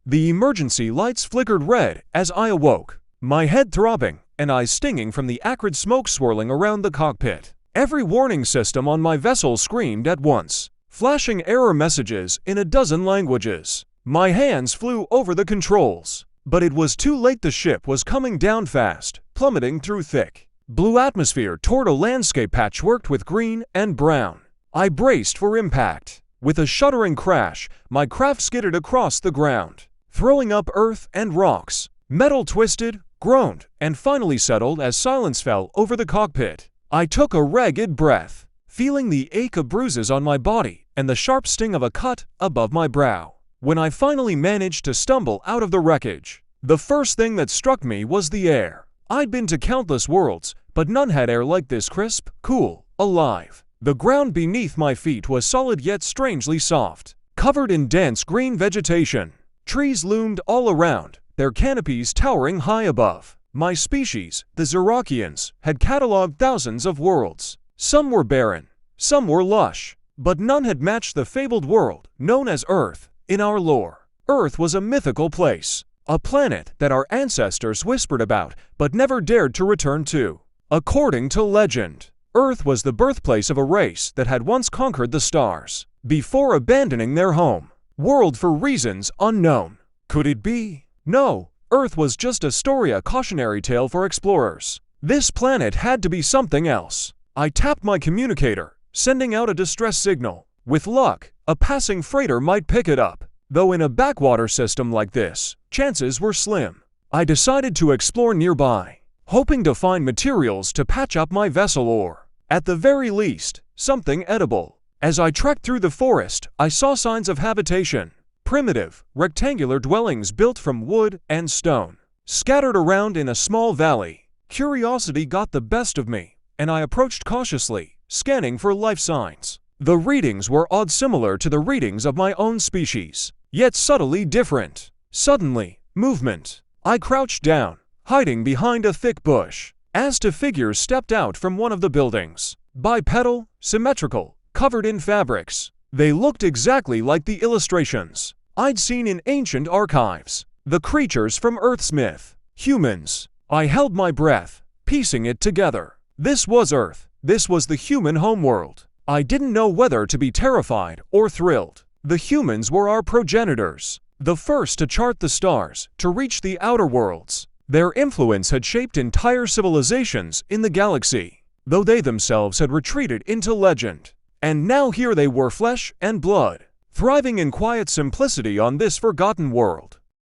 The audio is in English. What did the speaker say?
The emergency lights flickered red as I awoke, my head throbbing and eyes stinging from the acrid smoke swirling around the cockpit. Every warning system on my vessel screamed at once, flashing error messages in a dozen languages. My hands flew over the controls, but it was too late. The ship was coming down fast, plummeting through thick blue atmosphere toward a landscape patchworked with green and brown. I braced for impact. With a shuddering crash, my craft skidded across the ground, throwing up earth and rocks. Metal twisted, groaned, and finally settled as silence fell over the cockpit. I took a ragged breath, feeling the ache of bruises on my body and the sharp sting of a cut above my brow. When I finally managed to stumble out of the wreckage, the first thing that struck me was the air. I'd been to countless worlds, but none had air like this, crisp, cool, alive. The ground beneath my feet was solid yet strangely soft, covered in dense green vegetation. Trees loomed all around, their canopies towering high above. My species, the Zirakians, had catalogued thousands of worlds. Some were barren, some were lush, but none had matched the fabled world known as Earth in our lore. Earth was a mythical place, a planet that our ancestors whispered about but never dared to return to. According to legend, Earth was the birthplace of a race that had once conquered the stars, before abandoning their home world for reasons unknown. Could it be? No, Earth was just a story, a cautionary tale for explorers. This planet had to be something else. I tapped my communicator, sending out a distress signal. With luck, a passing freighter might pick it up, though in a backwater system like this, chances were slim. I decided to explore nearby, hoping to find materials to patch up my vessel or, at the very least, something edible. As I trekked through the forest, I saw signs of habitation. Primitive, rectangular dwellings built from wood and stone, scattered around in a small valley. Curiosity got the best of me, and I approached cautiously, scanning for life signs. The readings were odd, similar to the readings of my own species, yet subtly different. Suddenly, movement. I crouched down, hiding behind a thick bush, as two figures stepped out from one of the buildings. Bipedal, symmetrical, covered in fabrics. They looked exactly like the illustrations I'd seen in ancient archives. The creatures from Earth's myth. Humans. I held my breath, piecing it together. This was Earth. This was the human homeworld. I didn't know whether to be terrified or thrilled. The humans were our progenitors, the first to chart the stars, to reach the outer worlds. Their influence had shaped entire civilizations in the galaxy, though they themselves had retreated into legend. And now here they were, flesh and blood, thriving in quiet simplicity on this forgotten world.